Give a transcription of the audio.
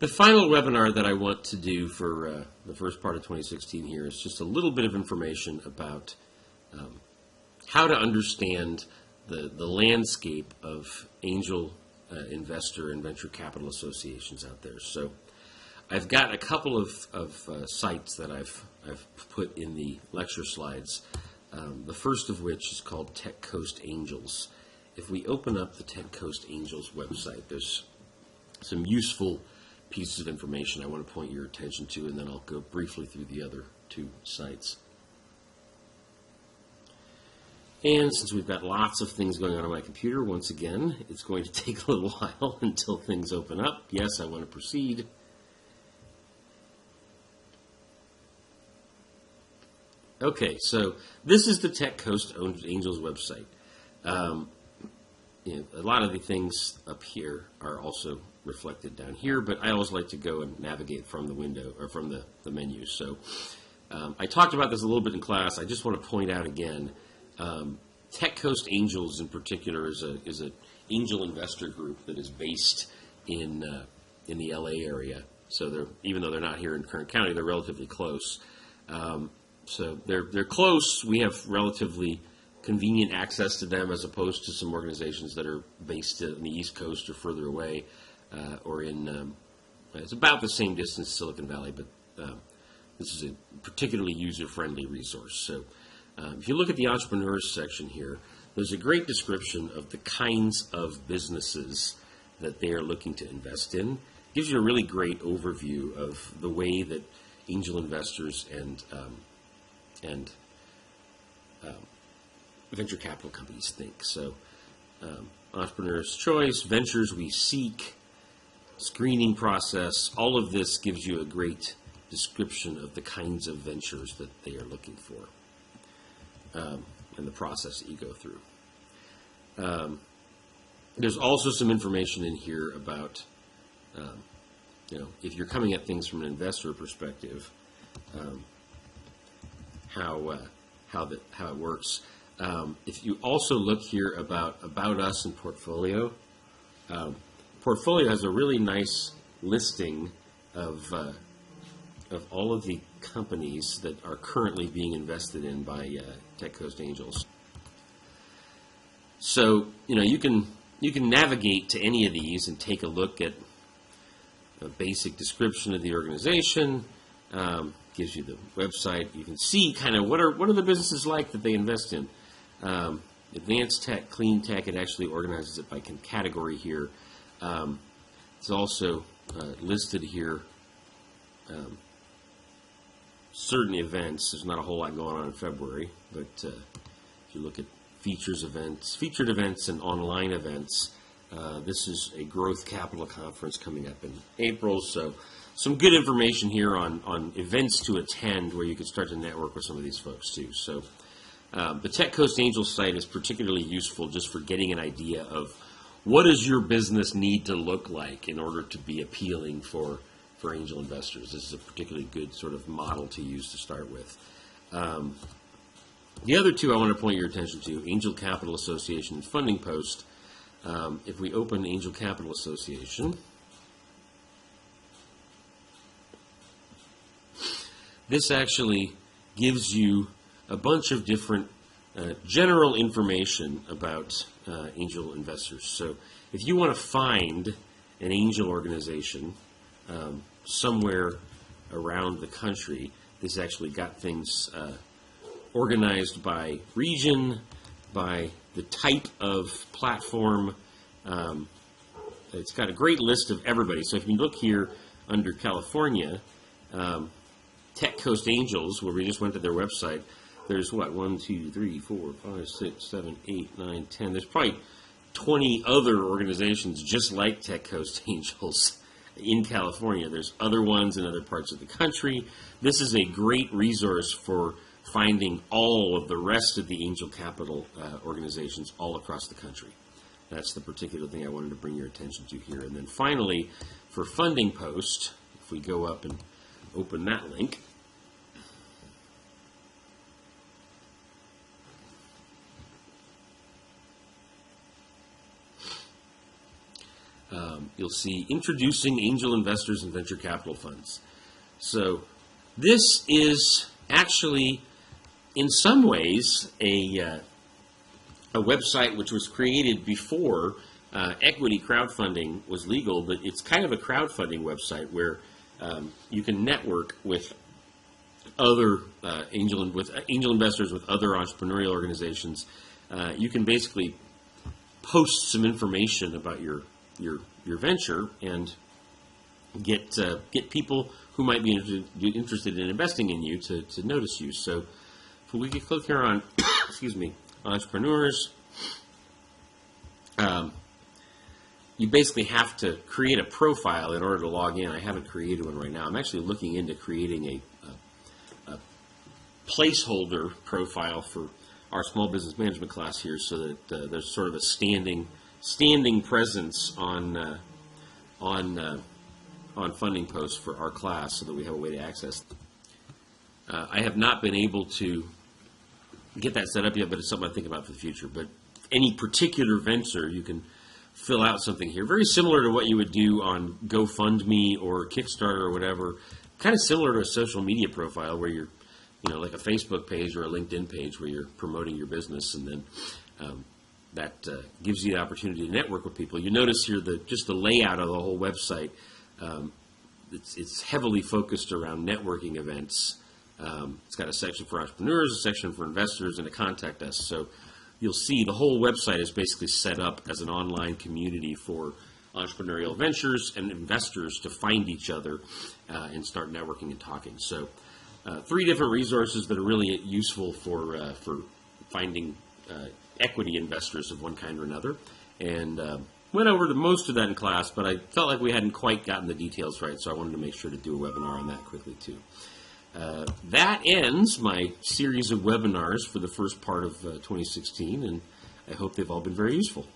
The final webinar that I want to do for the first part of 2016 here is just a little bit of information about how to understand the landscape of angel investor and venture capital associations out there. So I've got a couple of sites that I've put in the lecture slides. The first of which is called Tech Coast Angels. If we open up the Tech Coast Angels website, there's some useful pieces of information I want to point your attention to, and then I'll go briefly through the other two sites. And since we've got lots of things going on my computer, once again, it's going to take a little while until things open up. Yes, I want to proceed. Okay, so this is the Tech Coast Angels website. A lot of the things up here are also reflected down here, but I always like to go and navigate from the window or from the menu. So I talked about this a little bit in class. I just want to point out again, Tech Coast Angels in particular is an angel investor group that is based in the LA area. So even though they're not here in Kern County, they're relatively close. So they're close. We have relatively convenient access to them as opposed to some organizations that are based in the East Coast or further away, or in it's about the same distance as Silicon Valley, but this is a particularly user-friendly resource. So if you look at the entrepreneurs section here, there's a great description of the kinds of businesses that they are looking to invest in. It gives you a really great overview of the way that angel investors and venture capital companies think. So entrepreneur's choice, ventures we seek, screening process, all of this gives you a great description of the kinds of ventures that they are looking for, and the process that you go through. There's also some information in here about, if you're coming at things from an investor perspective, how it works. If you also look here about us and portfolio, portfolio has a really nice listing of all of the companies that are currently being invested in by Tech Coast Angels. So you can navigate to any of these and take a look at a basic description of the organization. Gives you the website. You can see kind of what are the businesses like that they invest in. Advanced tech, clean tech. It actually organizes it by category here. It's also listed here. Certain events. There's not a whole lot going on in February, but if you look at featured events, and online events, this is a growth capital conference coming up in April. So some good information here on events to attend where you can start to network with some of these folks too. So the Tech Coast Angels site is particularly useful just for getting an idea of what does your business need to look like in order to be appealing for angel investors. This is a particularly good sort of model to use to start with. The other two I want to point your attention to, Angel Capital Association and Funding Post. If we open Angel Capital Association, this actually gives you a bunch of different general information about angel investors. So if you want to find an angel organization somewhere around the country, this actually got things organized by region, by the type of platform. It's got a great list of everybody. So if you look here under California, Tech Coast Angels, where we just went to their website, there's what, 1, 2, 3, 4, 5, 6, 7, 8, 9, 10. There's probably 20 other organizations just like Tech Coast Angels in California. There's other ones in other parts of the country. This is a great resource for finding all of the rest of the angel capital organizations all across the country. That's the particular thing I wanted to bring your attention to here. And then finally, for Funding Post, if we go up and open that link, you'll see Introducing Angel Investors and Venture Capital Funds. So this is actually, in some ways, a website which was created before equity crowdfunding was legal, but it's kind of a crowdfunding website where you can network with other angel investors, with other entrepreneurial organizations. You can basically post some information about your venture and get people who might be interested in investing in you to notice you. So if we could click here on excuse me, entrepreneurs, you basically have to create a profile in order to log in. I haven't created one right now. I'm actually looking into creating a placeholder profile for our small business management class here, so that there's sort of a standing presence on funding posts for our class, so that we have a way to access. I have not been able to get that set up yet, but it's something I think about for the future. But any particular venture, you can fill out something here, very similar to what you would do on GoFundMe or Kickstarter or whatever. Kind of similar to a social media profile where you're, like a Facebook page or a LinkedIn page where you're promoting your business, and then that gives you the opportunity to network with people. You notice here just the layout of the whole website. It's heavily focused around networking events. It's got a section for entrepreneurs, a section for investors, and a contact us. So you'll see the whole website is basically set up as an online community for entrepreneurial ventures and investors to find each other and start networking and talking. So 3 different resources that are really useful for finding equity investors of one kind or another. And went over to most of that in class, but I felt like we hadn't quite gotten the details right, so I wanted to make sure to do a webinar on that quickly too. That ends my series of webinars for the first part of 2016, and I hope they've all been very useful.